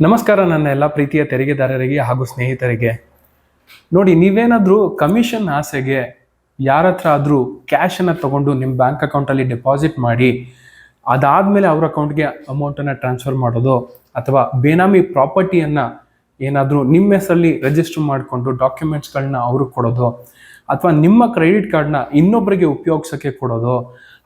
ನಮಸ್ಕಾರ ನನ್ನ ಎಲ್ಲ ಪ್ರೀತಿಯ ತೆರಿಗೆದಾರರಿಗೆ ಹಾಗೂ ಸ್ನೇಹಿತರಿಗೆ. ನೋಡಿ, ನೀವೇನಾದರೂ ಕಮಿಷನ್ ಆಸೆಗೆ ಯಾರ ಹತ್ರ ಆದರೂ ಕ್ಯಾಶನ್ನು ತಗೊಂಡು ನಿಮ್ಮ ಬ್ಯಾಂಕ್ ಅಕೌಂಟಲ್ಲಿ ಡೆಪಾಸಿಟ್ ಮಾಡಿ ಅದಾದಮೇಲೆ ಅವ್ರ ಅಕೌಂಟ್ಗೆ ಅಮೌಂಟನ್ನು ಟ್ರಾನ್ಸ್ಫರ್ ಮಾಡೋದು, ಅಥವಾ ಬೇನಾಮಿ ಪ್ರಾಪರ್ಟಿಯನ್ನು ಏನಾದರೂ ನಿಮ್ಮ ಹೆಸರಲ್ಲಿ ರಿಜಿಸ್ಟರ್ ಮಾಡಿಕೊಂಡು ಡಾಕ್ಯುಮೆಂಟ್ಸ್ಗಳನ್ನ ಅವ್ರಿಗೆ ಕೊಡೋದು, ಅಥವಾ ನಿಮ್ಮ ಕ್ರೆಡಿಟ್ ಕಾರ್ಡ್ನ ಇನ್ನೊಬ್ಬರಿಗೆ ಉಪಯೋಗಿಸೋಕ್ಕೆ ಕೊಡೋದು,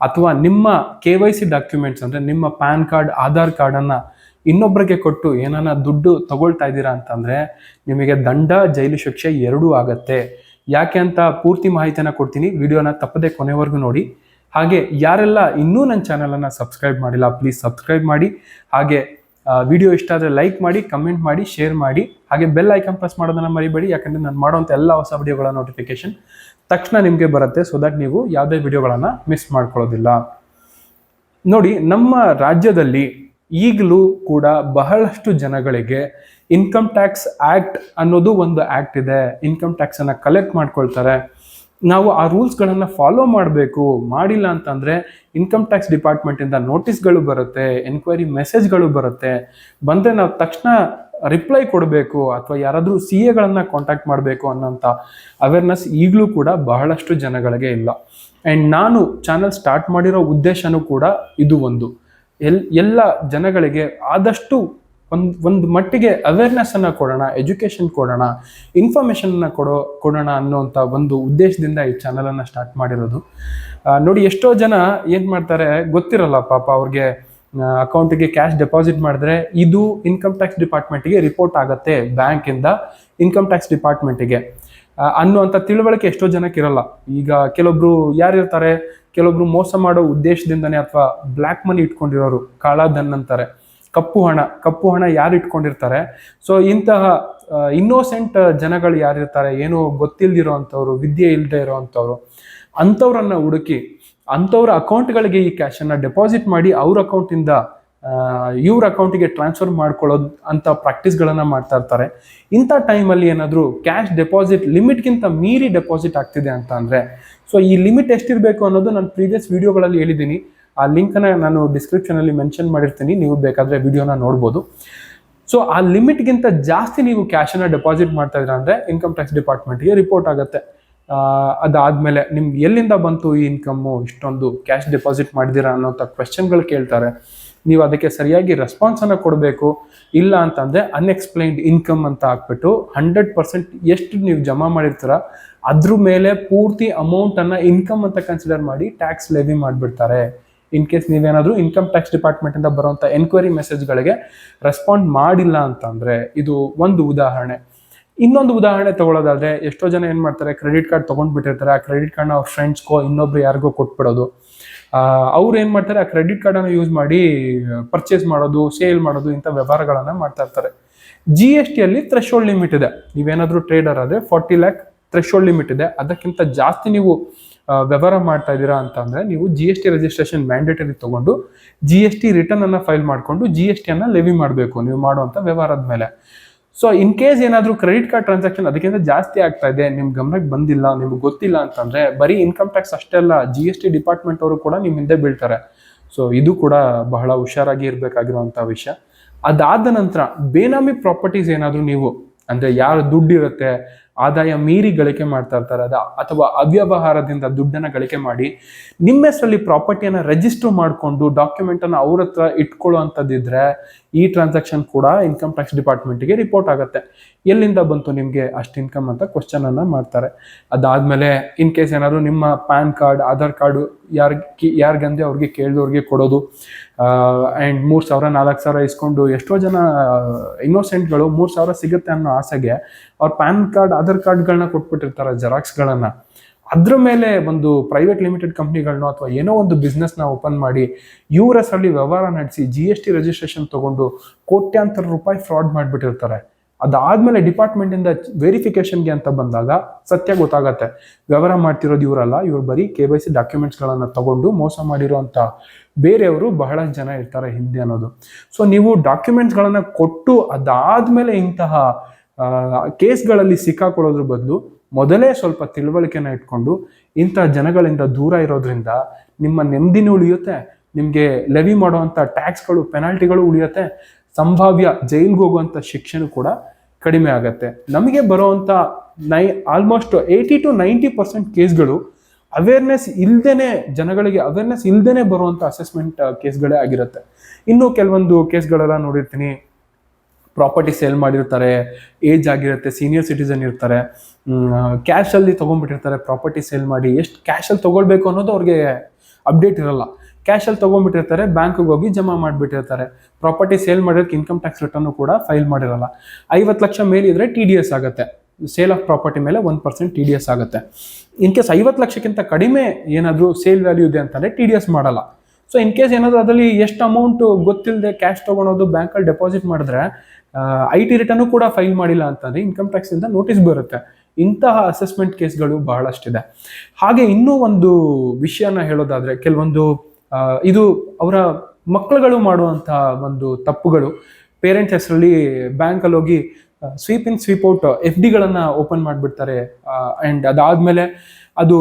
ಅಥವಾ ನಿಮ್ಮ KYC ಡಾಕ್ಯುಮೆಂಟ್ಸ್ ಅಂದರೆ ನಿಮ್ಮ ಪ್ಯಾನ್ ಕಾರ್ಡ್, ಆಧಾರ್ ಕಾರ್ಡನ್ನು ಇನ್ನೊಬ್ಬರಿಗೆ ಕೊಟ್ಟು ಏನಾನ ದುಡ್ಡು ತಗೊಳ್ತಾ ಇದ್ದೀರಾ ಅಂತಂದರೆ ನಿಮಗೆ ದಂಡ, ಜೈಲು ಶಿಕ್ಷೆ ಎರಡೂ ಆಗತ್ತೆ. ಯಾಕೆ ಅಂತ ಪೂರ್ತಿ ಮಾಹಿತಿಯನ್ನು ಕೊಡ್ತೀನಿ. ವಿಡಿಯೋನ ತಪ್ಪದೆ ಕೊನೆವರೆಗೂ ನೋಡಿ. ಹಾಗೆ ಯಾರೆಲ್ಲ ಇನ್ನೂ ನನ್ನ ಚಾನಲನ್ನು ಸಬ್ಸ್ಕ್ರೈಬ್ ಮಾಡಿಲ್ಲ, ಪ್ಲೀಸ್ ಸಬ್ಸ್ಕ್ರೈಬ್ ಮಾಡಿ. ಹಾಗೆ ವಿಡಿಯೋ ಇಷ್ಟ ಆದರೆ ಲೈಕ್ ಮಾಡಿ, ಕಮೆಂಟ್ ಮಾಡಿ, ಶೇರ್ ಮಾಡಿ. ಹಾಗೆ ಬೆಲ್ ಐಕಾನ್ ಪ್ರೆಸ್ ಮಾಡೋದನ್ನು ಮರಿಬೇಡಿ, ಯಾಕಂದರೆ ನಾನು ಮಾಡೋಂಥ ಎಲ್ಲ ಹೊಸ ವಿಡಿಯೋಗಳ ನೋಟಿಫಿಕೇಶನ್ ತಕ್ಷಣ ನಿಮಗೆ ಬರುತ್ತೆ. ಸೊ ದಟ್ ನೀವು ಯಾವುದೇ ವಿಡಿಯೋಗಳನ್ನು ಮಿಸ್ ಮಾಡ್ಕೊಳ್ಳೋದಿಲ್ಲ. ನೋಡಿ, ನಮ್ಮ ರಾಜ್ಯದಲ್ಲಿ ಈಗಲೂ ಕೂಡ ಬಹಳಷ್ಟು ಜನಗಳಿಗೆ ಇನ್ಕಮ್ ಟ್ಯಾಕ್ಸ್ ಆ್ಯಕ್ಟ್ ಅನ್ನೋದು ಒಂದು ಆ್ಯಕ್ಟ್ ಇದೆ. ಇನ್ಕಮ್ ಟ್ಯಾಕ್ಸನ್ನು ಕಲೆಕ್ಟ್ ಮಾಡ್ಕೊಳ್ತಾರೆ. ನಾವು ಆ ರೂಲ್ಸ್ಗಳನ್ನು ಫಾಲೋ ಮಾಡಬೇಕು. ಮಾಡಿಲ್ಲ ಅಂತಂದರೆ ಇನ್ಕಮ್ ಟ್ಯಾಕ್ಸ್ ಡಿಪಾರ್ಟ್ಮೆಂಟಿಂದ ನೋಟಿಸ್ಗಳು ಬರುತ್ತೆ, ಎನ್ಕ್ವೈರಿ ಮೆಸೇಜ್ಗಳು ಬರುತ್ತೆ. ಬಂದರೆ ನಾವು ತಕ್ಷಣ ರಿಪ್ಲೈ ಕೊಡಬೇಕು, ಅಥವಾ ಯಾರಾದರೂ CAಗಳನ್ನು ಕಾಂಟ್ಯಾಕ್ಟ್ ಮಾಡಬೇಕು ಅನ್ನೋಂಥ ಅವೇರ್ನೆಸ್ ಈಗಲೂ ಕೂಡ ಬಹಳಷ್ಟು ಜನಗಳಿಗೆ ಇಲ್ಲ. ಆ್ಯಂಡ್ ನಾನು ಚಾನಲ್ ಸ್ಟಾರ್ಟ್ ಮಾಡಿರೋ ಉದ್ದೇಶನೂ ಕೂಡ ಇದು ಒಂದು. ಎಲ್ಲ ಜನಗಳಿಗೆ ಆದಷ್ಟು ಒಂದು ಮಟ್ಟಿಗೆ ಅವೇರ್ನೆಸ್ಸನ್ನು ಕೊಡೋಣ, ಎಜುಕೇಷನ್ ಕೊಡೋಣ, ಇನ್ಫಾರ್ಮೇಷನ್ನ ಕೊಡೋಣ ಅನ್ನೋಂಥ ಒಂದು ಉದ್ದೇಶದಿಂದ ಈ ಚಾನಲನ್ನು ಸ್ಟಾರ್ಟ್ ಮಾಡಿರೋದು. ನೋಡಿ, ಎಷ್ಟೋ ಜನ ಏನು ಮಾಡ್ತಾರೆ ಗೊತ್ತಿರಲ್ಲ ಪಾಪ. ಅವ್ರಿಗೆ ಅಕೌಂಟಿಗೆ ಕ್ಯಾಶ್ ಡೆಪಾಸಿಟ್ ಮಾಡಿದ್ರೆ ಇದು ಇನ್ಕಮ್ ಟ್ಯಾಕ್ಸ್ ಡಿಪಾರ್ಟ್ಮೆಂಟಿಗೆ ರಿಪೋರ್ಟ್ ಆಗುತ್ತೆ, ಬ್ಯಾಂಕಿಂದ ಇನ್ಕಮ್ ಟ್ಯಾಕ್ಸ್ ಡಿಪಾರ್ಟ್ಮೆಂಟಿಗೆ ಅನ್ನುವಂಥ ತಿಳುವಳಿಕೆ ಎಷ್ಟೋ ಜನಕ್ಕೆ ಇರಲ್ಲ. ಈಗ ಕೆಲವೊಬ್ರು ಯಾರಿರ್ತಾರೆ, ಕೆಲವೊಬ್ರು ಮೋಸ ಮಾಡೋ ಉದ್ದೇಶದಿಂದನೇ, ಅಥವಾ ಬ್ಲ್ಯಾಕ್ ಮನಿ ಇಟ್ಕೊಂಡಿರೋರು, ಕಾಳಧನ್ ಅಂತಾರೆ, ಕಪ್ಪು ಹಣ ಯಾರು ಇಟ್ಕೊಂಡಿರ್ತಾರೆ. ಸೊ ಇಂತಹ ಇನ್ನೋಸೆಂಟ್ ಜನಗಳು ಯಾರಿರ್ತಾರೆ, ಏನೋ ಗೊತ್ತಿಲ್ದಿರೋ ಅಂಥವ್ರು, ವಿದ್ಯೆ ಇಲ್ಲದೆ ಇರೋ ಅಂಥವ್ರು, ಅಂಥವ್ರನ್ನ ಹುಡುಕಿ ಅಂಥವ್ರ ಅಕೌಂಟ್ಗಳಿಗೆ ಈ ಕ್ಯಾಶನ್ನು ಡೆಪಾಸಿಟ್ ಮಾಡಿ ಅವ್ರ ಅಕೌಂಟಿಂದ ಇವ್ರ ಅಕೌಂಟಿಗೆ ಟ್ರಾನ್ಸ್ಫರ್ ಮಾಡ್ಕೊಳ್ಳೋದು ಅಂತ ಪ್ರಾಕ್ಟೀಸ್ಗಳನ್ನು ಮಾಡ್ತಾ ಇರ್ತಾರೆ. ಇಂಥ ಟೈಮಲ್ಲಿ ಏನಾದರೂ ಕ್ಯಾಶ್ ಡೆಪಾಸಿಟ್ ಲಿಮಿಟ್ಗಿಂತ ಮೀರಿ ಡೆಪಾಸಿಟ್ ಆಗ್ತಿದೆ ಅಂತ ಅಂದರೆ, ಸೊ ಈ ಲಿಮಿಟ್ ಎಷ್ಟಿರಬೇಕು ಅನ್ನೋದು ನಾನು ಪ್ರೀವಿಯಸ್ ವಿಡಿಯೋಗಳಲ್ಲಿ ಹೇಳಿದ್ದೀನಿ. ಆ ಲಿಂಕನ್ನು ನಾನು ಡಿಸ್ಕ್ರಿಪ್ಷನಲ್ಲಿ ಮೆನ್ಷನ್ ಮಾಡಿರ್ತೀನಿ, ನೀವು ಬೇಕಾದರೆ ವಿಡಿಯೋನ ನೋಡ್ಬೋದು. ಸೊ ಆ ಲಿಮಿಟ್ಗಿಂತ ಜಾಸ್ತಿ ನೀವು ಕ್ಯಾಶನ್ನು ಡೆಪಾಸಿಟ್ ಮಾಡ್ತಾ ಇದ್ದೀರಾ ಅಂದರೆ ಇನ್ಕಮ್ ಟ್ಯಾಕ್ಸ್ ಡಿಪಾರ್ಟ್ಮೆಂಟ್ಗೆ ರಿಪೋರ್ಟ್ ಆಗುತ್ತೆ. ಅದಾದಮೇಲೆ ನಿಮ್ಗೆ ಎಲ್ಲಿಂದ ಬಂತು ಈ ಇನ್ಕಮ್ಮು, ಇಷ್ಟೊಂದು ಕ್ಯಾಶ್ ಡೆಪಾಸಿಟ್ ಮಾಡಿದ್ದೀರಾ ಅನ್ನೋಂಥ ಕ್ವೆಶ್ಚನ್ಗಳು ಕೇಳ್ತಾರೆ. ನೀವು ಅದಕ್ಕೆ ಸರಿಯಾಗಿ ರೆಸ್ಪಾನ್ಸನ್ನು ಕೊಡಬೇಕು. ಇಲ್ಲ ಅಂತಂದರೆ ಅನ್ಎಕ್ಸ್ಪ್ಲೈನ್ಡ್ ಇನ್ಕಮ್ ಅಂತ ಹಾಕ್ಬಿಟ್ಟು 100% ಎಷ್ಟು ನೀವು ಜಮಾ ಮಾಡಿರ್ತೀರ ಅದ್ರ ಮೇಲೆ ಪೂರ್ತಿ ಅಮೌಂಟನ್ನು ಇನ್ಕಮ್ ಅಂತ ಕನ್ಸಿಡರ್ ಮಾಡಿ ಟ್ಯಾಕ್ಸ್ ಲೆವಿ ಮಾಡಿಬಿಡ್ತಾರೆ. ಇನ್ ಕೇಸ್ ನೀವೇನಾದರೂ ಇನ್ಕಮ್ ಟ್ಯಾಕ್ಸ್ ಡಿಪಾರ್ಟ್ಮೆಂಟಿಂದ ಬರುವಂಥ ಎನ್ಕ್ವೈರಿ ಮೆಸೇಜ್ಗಳಿಗೆ ರೆಸ್ಪಾಂಡ್ ಮಾಡಿಲ್ಲ ಅಂತಂದರೆ, ಇದು ಒಂದು ಉದಾಹರಣೆ. ಇನ್ನೊಂದು ಉದಾಹರಣೆ ತಗೊಳ್ಳೋದಾದರೆ, ಎಷ್ಟೋ ಜನ ಏನು ಮಾಡ್ತಾರೆ, ಕ್ರೆಡಿಟ್ ಕಾರ್ಡ್ ತೊಗೊಂಡ್ಬಿಟ್ಟಿರ್ತಾರೆ. ಆ ಕ್ರೆಡಿಟ್ ಕಾರ್ಡ್ನ ಅವ್ರ ಫ್ರೆಂಡ್ಸ್ಗೋ ಇನ್ನೊಬ್ರು ಯಾರಿಗೋ ಕೊಟ್ಬಿಡೋದು. ಅವ್ರು ಏನು ಮಾಡ್ತಾರೆ, ಆ ಕ್ರೆಡಿಟ್ ಕಾರ್ಡನ್ನು ಯೂಸ್ ಮಾಡಿ ಪರ್ಚೇಸ್ ಮಾಡೋದು, ಸೇಲ್ ಮಾಡೋದು, ಇಂಥ ವ್ಯವಹಾರಗಳನ್ನು ಮಾಡ್ತಾ ಇರ್ತಾರೆ. GSTಯಲ್ಲಿ ಥ್ರೆಶೋಲ್ಡ್ ಲಿಮಿಟ್ ಇದೆ. ನೀವೇನಾದರೂ ಟ್ರೇಡರ್ ಆದರೆ 40 lakh ಥ್ರೆಶೋಲ್ಡ್ ಲಿಮಿಟ್ ಇದೆ. ಅದಕ್ಕಿಂತ ಜಾಸ್ತಿ ನೀವು ವ್ಯವಹಾರ ಮಾಡ್ತಾ ಇದ್ದೀರಾ ಅಂತಂದರೆ ನೀವು GST ರಿಜಿಸ್ಟ್ರೇಷನ್ ಮ್ಯಾಂಡೇಟರಿ ತೊಗೊಂಡು GST ರಿಟರ್ನನ್ನು ಫೈಲ್ ಮಾಡಿಕೊಂಡು GSTಯನ್ನು ಲೆವಿ ಮಾಡಬೇಕು ನೀವು ಮಾಡುವಂಥ ವ್ಯವಹಾರದ ಮೇಲೆ. ಸೊ ಇನ್ ಕೇಸ್ ಏನಾದರೂ ಕ್ರೆಡಿಟ್ ಕಾರ್ಡ್ ಟ್ರಾನ್ಸಾಕ್ಷನ್ ಅದಕ್ಕಿಂತ ಜಾಸ್ತಿ ಆಗ್ತಾ ಇದೆ, ನಿಮ್ಮ ಗಮನಕ್ಕೆ ಬಂದಿಲ್ಲ, ನಿಮ್ಗೆ ಗೊತ್ತಿಲ್ಲ ಅಂತಂದರೆ, ಬರೀ ಇನ್ಕಮ್ ಟ್ಯಾಕ್ಸ್ ಅಷ್ಟೇ ಅಲ್ಲ, GST ಡಿಪಾರ್ಟ್ಮೆಂಟ್ ಅವರು ಕೂಡ ನಿಮ್ಮ ಹಿಂದೆ ಬೀಳ್ತಾರೆ. ಸೊ ಇದು ಕೂಡ ಬಹಳ ಹುಷಾರಾಗಿ ಇರಬೇಕಾಗಿರುವಂಥ ವಿಷಯ. ಅದಾದ ನಂತರ ಬೇನಾಮಿ ಪ್ರಾಪರ್ಟೀಸ್ ಏನಾದರೂ ನೀವು, ಅಂದರೆ ಯಾರು ದುಡ್ಡಿರುತ್ತೆ, ಆದಾಯ ಮೀರಿ ಗಳಿಕೆ ಮಾಡ್ತಾ ಇರ್ತಾರೆ, ಅಥವಾ ಅವ್ಯವಹಾರದಿಂದ ದುಡ್ಡನ್ನು ಗಳಿಕೆ ಮಾಡಿ ನಿಮ್ಮ ಹೆಸರಲ್ಲಿ ಪ್ರಾಪರ್ಟಿಯನ್ನು ರಿಜಿಸ್ಟರ್ ಮಾಡಿಕೊಂಡು ಡಾಕ್ಯುಮೆಂಟನ್ನು ಅವ್ರ ಹತ್ರ ಇಟ್ಕೊಳ್ಳೋ ಅಂಥದ್ದಿದ್ರೆ ಈ ಟ್ರಾನ್ಸಾಕ್ಷನ್ ಕೂಡ ಇನ್ಕಮ್ ಟ್ಯಾಕ್ಸ್ ಡಿಪಾರ್ಟ್ಮೆಂಟಿಗೆ ರಿಪೋರ್ಟ್ ಆಗುತ್ತೆ. ಎಲ್ಲಿಂದ ಬಂತು ನಿಮಗೆ ಅಷ್ಟು ಇನ್ಕಮ್ ಅಂತ ಕ್ವಶನನ್ನು ಮಾಡ್ತಾರೆ. ಅದಾದಮೇಲೆ ಇನ್ ಕೇಸ್ ಏನಾದರೂ ನಿಮ್ಮ ಪ್ಯಾನ್ ಕಾರ್ಡ್, ಆಧಾರ್ ಕಾರ್ಡು ಯಾರಿಗಂದೆ ಅವ್ರಿಗೆ ಕೇಳಿದವ್ರಿಗೆ ಕೊಡೋದು, ಆ್ಯಂಡ್ 3,000 4,000 ಇಸ್ಕೊಂಡು ಎಷ್ಟೋ ಜನ ಇನ್ನೋಸೆಂಟ್ಗಳು 3,000 ಸಿಗುತ್ತೆ ಅನ್ನೋ ಆಸೆಗೆ ಅವ್ರ ಪ್ಯಾನ್ ಕಾರ್ಡ್, ಆಧಾರ್ ಕಾರ್ಡ್ಗಳನ್ನ ಕೊಟ್ಬಿಟ್ಟಿರ್ತಾರೆ, ಜೆರಾಕ್ಸ್ಗಳನ್ನು. ಅದ್ರ ಮೇಲೆ ಒಂದು ಪ್ರೈವೇಟ್ ಲಿಮಿಟೆಡ್ ಕಂಪ್ನಿಗಳನ್ನೋ ಅಥವಾ ಏನೋ ಒಂದು ಬಿಸ್ನೆಸ್ನ ಓಪನ್ ಮಾಡಿ ಇವ್ರ ಹೆಸರಲ್ಲಿ ವ್ಯವಹಾರ ನಡೆಸಿ GST ರಿಜಿಸ್ಟ್ರೇಷನ್ ತೊಗೊಂಡು ಕೋಟ್ಯಾಂತರ ರೂಪಾಯಿ ಫ್ರಾಡ್ ಮಾಡಿಬಿಟ್ಟಿರ್ತಾರೆ. ಅದಾದಮೇಲೆ ಡಿಪಾರ್ಟ್ಮೆಂಟಿಂದ ವೆರಿಫಿಕೇಷನ್ಗೆ ಅಂತ ಬಂದಾಗ ಸತ್ಯ ಗೊತ್ತಾಗತ್ತೆ, ವ್ಯವಹಾರ ಮಾಡ್ತಿರೋದು ಇವರಲ್ಲ, ಇವ್ರು ಬರೀ KYC ಡಾಕ್ಯುಮೆಂಟ್ಸ್ಗಳನ್ನು ತಗೊಂಡು ಮೋಸ ಮಾಡಿರೋಂಥ ಬೇರೆಯವರು ಬಹಳ ಜನ ಇರ್ತಾರೆ ಹಿಂದೆ ಅನ್ನೋದು. ಸೊ ನೀವು ಡಾಕ್ಯುಮೆಂಟ್ಸ್ಗಳನ್ನು ಕೊಟ್ಟು ಅದಾದಮೇಲೆ ಇಂತಹ ಕೇಸ್ಗಳಲ್ಲಿ ಸಿಕ್ಕಾಕೊಳ್ಳೋದ್ರ ಬದಲು ಮೊದಲೇ ಸ್ವಲ್ಪ ತಿಳುವಳಿಕೆನ ಇಟ್ಕೊಂಡು ಇಂಥ ಜನಗಳಿಂದ ದೂರ ಇರೋದ್ರಿಂದ ನಿಮ್ಮ ನೆಮ್ಮದಿನೂ ಉಳಿಯುತ್ತೆ, ನಿಮಗೆ ಲೆವಿ ಮಾಡುವಂಥ ಟ್ಯಾಕ್ಸ್ಗಳು, ಪೆನಾಲ್ಟಿಗಳು ಉಳಿಯುತ್ತೆ. ಸಂಭಾವ್ಯ ಜೈಲ್ಗೆ ಹೋಗುವಂಥ ಶಿಕ್ಷೆನೂ ಕೂಡ ಕಡಿಮೆ ಆಗುತ್ತೆ. ನಮಗೆ ಬರುವಂಥ ಆಲ್ಮೋಸ್ಟ್ 80-90% ಕೇಸ್ಗಳು ಅವೇರ್ನೆಸ್ ಇಲ್ದೇನೆ, ಜನಗಳಿಗೆ ಅವೇರ್ನೆಸ್ ಇಲ್ದೇನೆ ಬರುವಂಥ ಅಸೆಸ್ಮೆಂಟ್ ಕೇಸ್ಗಳೇ ಆಗಿರುತ್ತೆ. ಇನ್ನು ಕೆಲವೊಂದು ಕೇಸ್ಗಳೆಲ್ಲ ನೋಡಿರ್ತೀನಿ, ಪ್ರಾಪರ್ಟಿ ಸೇಲ್ ಮಾಡಿರ್ತಾರೆ, ಏಜ್ ಆಗಿರುತ್ತೆ, ಸೀನಿಯರ್ ಸಿಟಿಸನ್ ಇರ್ತಾರೆ, ಕ್ಯಾಶಲ್ಲಿ ತೊಗೊಂಡ್ಬಿಟ್ಟಿರ್ತಾರೆ. ಪ್ರಾಪರ್ಟಿ ಸೇಲ್ ಮಾಡಿ ಎಷ್ಟು ಕ್ಯಾಶಲ್ಲಿ ತೊಗೊಳ್ಬೇಕು ಅನ್ನೋದು ಅವ್ರಿಗೆ ಅಪ್ಡೇಟ್ ಇರಲ್ಲ. ಕ್ಯಾಶಲ್ಲಿ ತೊಗೊಂಡ್ಬಿಟ್ಟಿರ್ತಾರೆ, ಬ್ಯಾಂಕಿಗೆ ಹೋಗಿ ಜಮಾ ಮಾಡಿಬಿಟ್ಟಿರ್ತಾರೆ. ಪ್ರಾಪರ್ಟಿ ಸೇಲ್ ಮಾಡಿರೋಕ್ಕೆ ಇನ್ಕಮ್ ಟ್ಯಾಕ್ಸ್ ರಿಟರ್ನು ಕೂಡ ಫೈಲ್ ಮಾಡಿರಲ್ಲ. 50 ಲಕ್ಷ ಮೇಲಿದ್ರೆ TDS ಆಗುತ್ತೆ. ಸೇಲ್ ಆಫ್ ಪ್ರಾಪರ್ಟಿ ಮೇಲೆ 1% TDS ಆಗುತ್ತೆ. ಇನ್ ಕೇಸ್ 50 ಲಕ್ಷಕ್ಕಿಂತ ಕಡಿಮೆ ಏನಾದರೂ ಸೇಲ್ ವ್ಯಾಲ್ಯೂ ಇದೆ ಅಂತಂದರೆ TDS ಮಾಡಲ್ಲ. ಸೊ ಇನ್ ಕೇಸ್ ಏನಾದರೂ ಅದರಲ್ಲಿ ಎಷ್ಟು ಅಮೌಂಟ್ ಗೊತ್ತಿಲ್ಲದೆ ಕ್ಯಾಶ್ ತೊಗೊಳೋದು ಬ್ಯಾಂಕಲ್ಲಿ ಡೆಪಾಸಿಟ್ ಮಾಡಿದ್ರೆ IT ರಿಟರ್ನು ಕೂಡ ಫೈಲ್ ಮಾಡಿಲ್ಲ ಅಂತಂದರೆ ಇನ್ಕಮ್ ಟ್ಯಾಕ್ಸಿಂದ ನೋಟಿಸ್ ಬರುತ್ತೆ. ಇಂತಹ ಅಸೆಸ್ಮೆಂಟ್ ಕೇಸ್ಗಳು ಬಹಳಷ್ಟಿದೆ. ಹಾಗೆ ಇನ್ನೂ ಒಂದು ವಿಷಯನ ಹೇಳೋದಾದರೆ, ಕೆಲವೊಂದು ಇದು ಅವರ ಮಕ್ಕಳುಗಳು ಮಾಡುವಂಥ ಒಂದು ತಪ್ಪುಗಳು. ಪೇರೆಂಟ್ಸ್ ಹೆಸರಲ್ಲಿ ಬ್ಯಾಂಕಲ್ಲಿ ಹೋಗಿ ಸ್ವೀಪ್ ಇನ್ ಸ್ವೀಪ್ ಔಟ್ FDಗಳನ್ನು ಓಪನ್ ಮಾಡಿಬಿಡ್ತಾರೆ. ಆ್ಯಂಡ್ ಅದಾದಮೇಲೆ ಅದು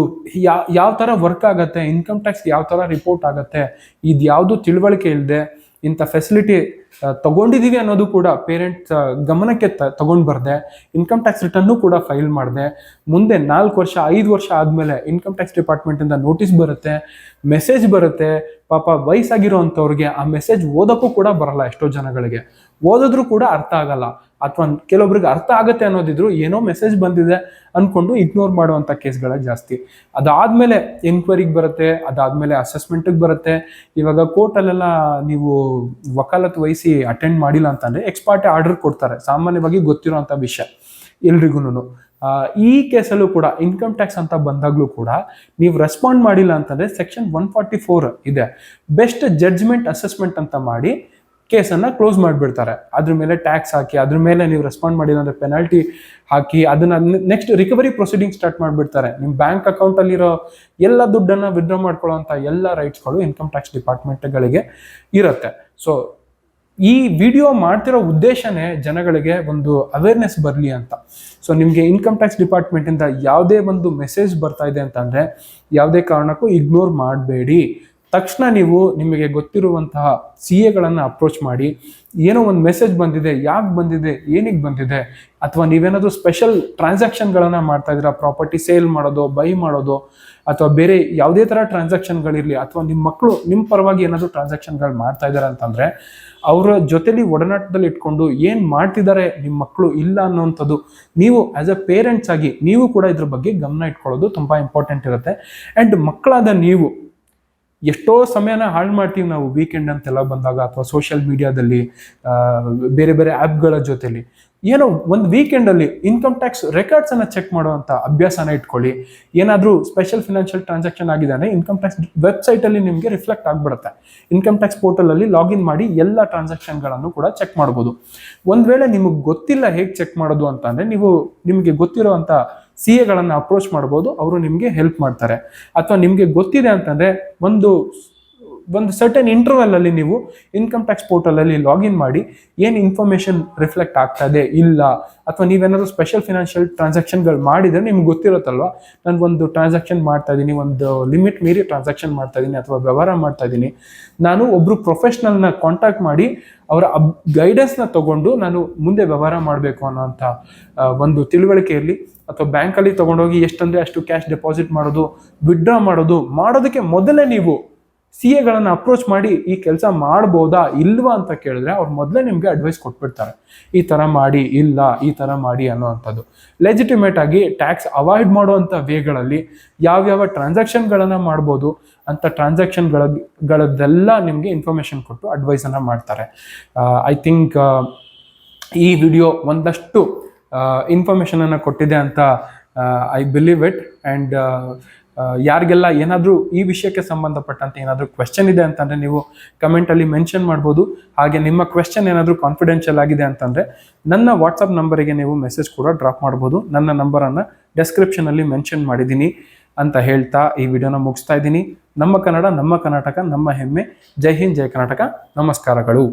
ಯಾವ ಥರ ವರ್ಕ್ ಆಗುತ್ತೆ, ಇನ್ಕಮ್ ಟ್ಯಾಕ್ಸ್ ಯಾವ ಥರ ರಿಪೋರ್ಟ್ ಆಗುತ್ತೆ, ಇದು ಯಾವುದು ತಿಳುವಳಿಕೆ ಇಲ್ಲದೆ ಇಂಥ ಫೆಸಿಲಿಟಿ ತಗೊಂಡಿದ್ದೀವಿ ಅನ್ನೋದು ಕೂಡ ಪೇರೆಂಟ್ಸ್ ಗಮನಕ್ಕೆ ತಗೊಂಡು ಬರ್ದೆ, ಇನ್ಕಮ್ ಟ್ಯಾಕ್ಸ್ ರಿಟರ್ನು ಕೂಡ ಫೈಲ್ ಮಾಡಿದೆ, ಮುಂದೆ 4 ವರ್ಷ 5 ವರ್ಷ ಆದಮೇಲೆ ಇನ್ಕಮ್ ಟ್ಯಾಕ್ಸ್ ಡಿಪಾರ್ಟ್ಮೆಂಟಿಂದ ನೋಟಿಸ್ ಬರುತ್ತೆ, ಮೆಸೇಜ್ ಬರುತ್ತೆ. ಪಾಪ ವಯಸ್ಸಾಗಿರೋ ಅಂಥವ್ರಿಗೆ ಆ ಮೆಸೇಜ್ ಓದೋಕ್ಕೂ ಕೂಡ ಬರಲ್ಲ. ಎಷ್ಟೋ ಜನಗಳಿಗೆ ಓದಿದ್ರೂ ಕೂಡ ಅರ್ಥ ಆಗಲ್ಲ, ಅಥವಾ ಕೆಲವೊಬ್ರಿಗೆ ಅರ್ಥ ಆಗುತ್ತೆ ಅನ್ನೋದಿದ್ರು ಏನೋ ಮೆಸೇಜ್ ಬಂದಿದೆ ಅಂದ್ಕೊಂಡು ಇಗ್ನೋರ್ ಮಾಡುವಂಥ ಕೇಸ್ಗಳೇ ಜಾಸ್ತಿ. ಅದಾದಮೇಲೆ ಎನ್ಕ್ವೈರಿಗೆ ಬರುತ್ತೆ, ಅದಾದಮೇಲೆ ಅಸೆಸ್ಮೆಂಟಿಗೆ ಬರುತ್ತೆ. ಇವಾಗ ಕೋರ್ಟಲ್ಲೆಲ್ಲ ನೀವು ವಕಾಲತ್ ವಹಿಸಿ ಅಟೆಂಡ್ ಮಾಡಿಲ್ಲ ಅಂತಂದರೆ ಎಕ್ಸ್ಪಾರ್ಟೆ ಆರ್ಡರ್ ಕೊಡ್ತಾರೆ. ಸಾಮಾನ್ಯವಾಗಿ ಗೊತ್ತಿರೋಂಥ ವಿಷಯ ಎಲ್ರಿಗೂ. ಈ ಕೇಸಲ್ಲೂ ಕೂಡ ಇನ್ಕಮ್ ಟ್ಯಾಕ್ಸ್ ಅಂತ ಬಂದಾಗಲೂ ಕೂಡ ನೀವು ರೆಸ್ಪಾಂಡ್ ಮಾಡಿಲ್ಲ ಅಂತಂದರೆ ಸೆಕ್ಷನ್ 144 ಇದೆ, ಬೆಸ್ಟ್ ಜಡ್ಜ್ಮೆಂಟ್ ಅಸೆಸ್ಮೆಂಟ್ ಅಂತ ಮಾಡಿ ಕೇಸನ್ನು ಕ್ಲೋಸ್ ಮಾಡಿಬಿಡ್ತಾರೆ. ಅದ್ರ ಮೇಲೆ ಟ್ಯಾಕ್ಸ್ ಹಾಕಿ, ಅದ್ರ ಮೇಲೆ ನೀವು ರೆಸ್ಪಾಂಡ್ ಮಾಡಿಲ್ಲ ಅಂದರೆ ಪೆನಾಲ್ಟಿ ಹಾಕಿ, ಅದನ್ನು ನೆಕ್ಸ್ಟ್ ರಿಕವರಿ ಪ್ರೊಸೀಡಿಂಗ್ ಸ್ಟಾರ್ಟ್ ಮಾಡಿಬಿಡ್ತಾರೆ. ನಿಮ್ಮ ಬ್ಯಾಂಕ್ ಅಕೌಂಟಲ್ಲಿರೋ ಎಲ್ಲ ದುಡ್ಡನ್ನು ವಿತ್ಡ್ರಾ ಮಾಡ್ಕೊಳ್ಳೋಂಥ ಎಲ್ಲ ರೈಟ್ಸ್ಗಳು ಇನ್ಕಮ್ ಟ್ಯಾಕ್ಸ್ ಡಿಪಾರ್ಟ್ಮೆಂಟ್ಗಳಿಗೆ ಇರುತ್ತೆ. ಸೊ ಈ ವಿಡಿಯೋ ಮಾಡ್ತಿರೋ ಉದ್ದೇಶನೇ ಜನಗಳಿಗೆ ಒಂದು ಅವೇರ್ನೆಸ್ ಬರಲಿ ಅಂತ. ಸೊ ನಿಮಗೆ ಇನ್ಕಮ್ ಟ್ಯಾಕ್ಸ್ ಡಿಪಾರ್ಟ್ಮೆಂಟಿಂದ ಯಾವುದೇ ಒಂದು ಮೆಸೇಜ್ ಬರ್ತಾ ಇದೆ ಅಂತಂದರೆ ಯಾವುದೇ ಕಾರಣಕ್ಕೂ ಇಗ್ನೋರ್ ಮಾಡಬೇಡಿ. ತಕ್ಷಣ ನೀವು ನಿಮಗೆ ಗೊತ್ತಿರುವಂತಹ CAಗಳನ್ನು ಅಪ್ರೋಚ್ ಮಾಡಿ, ಏನೋ ಒಂದು ಮೆಸೇಜ್ ಬಂದಿದೆ, ಯಾಕೆ ಬಂದಿದೆ, ಏನಿಗೆ ಬಂದಿದೆ, ಅಥವಾ ನೀವೇನಾದರೂ ಸ್ಪೆಷಲ್ ಟ್ರಾನ್ಸಾಕ್ಷನ್ಗಳನ್ನು ಮಾಡ್ತಾ ಇದ್ದೀರಾ, ಪ್ರಾಪರ್ಟಿ ಸೇಲ್ ಮಾಡೋದು, ಬೈ ಮಾಡೋದು, ಅಥವಾ ಬೇರೆ ಯಾವುದೇ ಥರ ಟ್ರಾನ್ಸಾಕ್ಷನ್ಗಳಿರಲಿ, ಅಥವಾ ನಿಮ್ಮ ಮಕ್ಕಳು ನಿಮ್ಮ ಪರವಾಗಿ ಏನಾದರೂ ಟ್ರಾನ್ಸಾಕ್ಷನ್ಗಳು ಮಾಡ್ತಾ ಇದ್ದಾರೆ ಅಂತಂದರೆ ಅವರ ಜೊತೆಲಿ ಒಡನಾಟದಲ್ಲಿ ಇಟ್ಕೊಂಡು ಏನು ಮಾಡ್ತಿದ್ದಾರೆ ನಿಮ್ಮ ಮಕ್ಕಳು ಇಲ್ಲ ಅನ್ನೋವಂಥದ್ದು ನೀವು ಆ್ಯಸ್ ಅ ಪೇರೆಂಟ್ಸ್ ಆಗಿ ನೀವು ಕೂಡ ಇದ್ರ ಬಗ್ಗೆ ಗಮನ ಇಟ್ಕೊಳ್ಳೋದು ತುಂಬ ಇಂಪಾರ್ಟೆಂಟ್ ಇರುತ್ತೆ. ಆ್ಯಂಡ್ ಮಕ್ಕಳಾದ ನೀವು ಎಷ್ಟೋ ಸಮಯನ ಹಾಳು ಮಾಡ್ತೀವಿ ನಾವು ವೀಕೆಂಡ್ ಅಂತೆಲ್ಲ ಬಂದಾಗ, ಅಥವಾ ಸೋಷಿಯಲ್ ಮೀಡಿಯಾದಲ್ಲಿ ಬೇರೆ ಬೇರೆ ಆ್ಯಪ್ಗಳ ಜೊತೆಲಿ. ಏನೋ ಒಂದು ವೀಕೆಂಡಲ್ಲಿ ಇನ್ಕಮ್ ಟ್ಯಾಕ್ಸ್ ರೆಕಾರ್ಡ್ಸನ್ನು ಚೆಕ್ ಮಾಡುವಂಥ ಅಭ್ಯಾಸನ ಇಟ್ಕೊಳ್ಳಿ. ಏನಾದರೂ ಸ್ಪೆಷಲ್ ಫಿನಾನ್ಷಿಯಲ್ ಟ್ರಾನ್ಸಾಕ್ಷನ್ ಆಗಿದೆ ಅಂದರೆ ಇನ್ಕಮ್ ಟ್ಯಾಕ್ಸ್ ವೆಬ್ಸೈಟಲ್ಲಿ ನಿಮಗೆ ರಿಫ್ಲೆಕ್ಟ್ ಆಗಿಬಿಡುತ್ತೆ. ಇನ್ಕಮ್ ಟ್ಯಾಕ್ಸ್ ಪೋರ್ಟಲಲ್ಲಿ ಲಾಗಿನ್ ಮಾಡಿ ಎಲ್ಲ ಟ್ರಾನ್ಸಾಕ್ಷನ್ಗಳನ್ನು ಕೂಡ ಚೆಕ್ ಮಾಡ್ಬೋದು. ಒಂದು ವೇಳೆ ನಿಮಗೆ ಗೊತ್ತಿಲ್ಲ ಹೇಗೆ ಚೆಕ್ ಮಾಡೋದು ಅಂತಂದರೆ ನಿಮಗೆ ಗೊತ್ತಿರೋವಂಥ CAಗಳನ್ನು ಅಪ್ರೋಚ್ ಮಾಡ್ಬೋದು, ಅವರು ನಿಮಗೆ ಹೆಲ್ಪ್ ಮಾಡ್ತಾರೆ. ಅಥವಾ ನಿಮಗೆ ಗೊತ್ತಿದೆ ಅಂತಂದರೆ ಒಂದು ಸರ್ಟನ್ ಇಂಟರ್ವಲಲ್ಲಿ ನೀವು ಇನ್ಕಮ್ ಟ್ಯಾಕ್ಸ್ ಪೋರ್ಟಲಲ್ಲಿ ಲಾಗಿನ್ ಮಾಡಿ ಏನು ಇನ್ಫಾರ್ಮೇಷನ್ ರಿಫ್ಲೆಕ್ಟ್ ಆಗ್ತಾ ಇದೆ ಇಲ್ಲ, ಅಥವಾ ನೀವೇನಾದರೂ ಸ್ಪೆಷಲ್ ಫಿನಾನ್ಷಿಯಲ್ ಟ್ರಾನ್ಸಾಕ್ಷನ್ಗಳು ಮಾಡಿದರೆ ನಿಮ್ಗೆ ಗೊತ್ತಿರುತ್ತಲ್ವ, ನಾನು ಒಂದು ಟ್ರಾನ್ಸಾಕ್ಷನ್ ಮಾಡ್ತಾ ಇದ್ದೀನಿ, ಒಂದು ಲಿಮಿಟ್ ಮೀರಿ ಟ್ರಾನ್ಸಾಕ್ಷನ್ ಮಾಡ್ತಾ ಇದ್ದೀನಿ ಅಥವಾ ವ್ಯವಹಾರ ಮಾಡ್ತಾ ಇದ್ದೀನಿ, ನಾನು ಒಬ್ಬರು ಪ್ರೊಫೆಷ್ನಲ್ನ ಕಾಂಟ್ಯಾಕ್ಟ್ ಮಾಡಿ ಅವರ ಗೈಡೆನ್ಸ್ನ ತಗೊಂಡು ನಾನು ಮುಂದೆ ವ್ಯವಹಾರ ಮಾಡಬೇಕು ಅನ್ನೋಂಥ ಒಂದು ತಿಳುವಳಿಕೆ ಇರಲಿ. ಅಥವಾ ಬ್ಯಾಂಕಲ್ಲಿ ತೊಗೊಂಡೋಗಿ ಎಷ್ಟಂದರೆ ಅಷ್ಟು ಕ್ಯಾಶ್ ಡೆಪಾಸಿಟ್ ಮಾಡೋದು, ವಿಡ್ರಾ ಮಾಡೋದಕ್ಕೆ ಮೊದಲೇ ನೀವು CAಗಳನ್ನು ಅಪ್ರೋಚ್ ಮಾಡಿ ಈ ಕೆಲಸ ಮಾಡ್ಬೋದಾ ಇಲ್ವಾ ಅಂತ ಕೇಳಿದ್ರೆ ಅವ್ರು ಮೊದಲೇ ನಿಮಗೆ ಅಡ್ವೈಸ್ ಕೊಟ್ಬಿಡ್ತಾರೆ, ಈ ಥರ ಮಾಡಿ, ಇಲ್ಲ ಈ ಥರ ಮಾಡಿ ಅನ್ನೋವಂಥದ್ದು. ಲೆಜಿಟಿಮೇಟ್ ಆಗಿ ಟ್ಯಾಕ್ಸ್ ಅವಾಯ್ಡ್ ಮಾಡುವಂಥ ವೇಗಳಲ್ಲಿ ಯಾವ್ಯಾವ ಟ್ರಾನ್ಸಾಕ್ಷನ್ಗಳನ್ನು ಮಾಡ್ಬೋದು ಅಂತ ಟ್ರಾನ್ಸಾಕ್ಷನ್ಗಳದ್ದೆಲ್ಲ ನಿಮಗೆ ಇನ್ಫಾರ್ಮೇಷನ್ ಕೊಟ್ಟು ಅಡ್ವೈಸನ್ನು ಮಾಡ್ತಾರೆ. ಐ ಥಿಂಕ್ ಈ ವಿಡಿಯೋ ಒಂದಷ್ಟು ಇನ್ಫಾರ್ಮೇಷನನ್ನು ಕೊಟ್ಟಿದೆ ಅಂತ ಐ ಬಿಲೀವ್ ಇಟ್. ಆ್ಯಂಡ್ ಯಾರಿಗೆಲ್ಲ ಏನಾದರೂ ಈ ವಿಷಯಕ್ಕೆ ಸಂಬಂಧಪಟ್ಟಂತೆ ಏನಾದರೂ ಕ್ವೆಶ್ಚನ್ ಇದೆ ಅಂತಂದರೆ ನೀವು ಕಮೆಂಟಲ್ಲಿ ಮೆನ್ಷನ್ ಮಾಡ್ಬೋದು. ಹಾಗೆ ನಿಮ್ಮ ಕ್ವೆಶ್ಚನ್ ಏನಾದರೂ ಕಾನ್ಫಿಡೆನ್ಷಿಯಲ್ ಆಗಿದೆ ಅಂತಂದರೆ ನನ್ನ ವಾಟ್ಸಪ್ ನಂಬರಿಗೆ ನೀವು ಮೆಸೇಜ್ ಕೂಡ ಡ್ರಾಪ್ ಮಾಡ್ಬೋದು. ನನ್ನ ನಂಬರನ್ನು ಡೆಸ್ಕ್ರಿಪ್ಷನಲ್ಲಿ ಮೆನ್ಷನ್ ಮಾಡಿದ್ದೀನಿ ಅಂತ ಹೇಳ್ತಾ ಈ ವಿಡಿಯೋನ ಮುಗಿಸ್ತಾ ಇದ್ದೀನಿ. ನಮ್ಮ ಕನ್ನಡ, ನಮ್ಮ ಕರ್ನಾಟಕ, ನಮ್ಮ ಹೆಮ್ಮೆ. ಜೈ ಹಿಂದ್, ಜೈ ಕರ್ನಾಟಕ. ನಮಸ್ಕಾರಗಳು.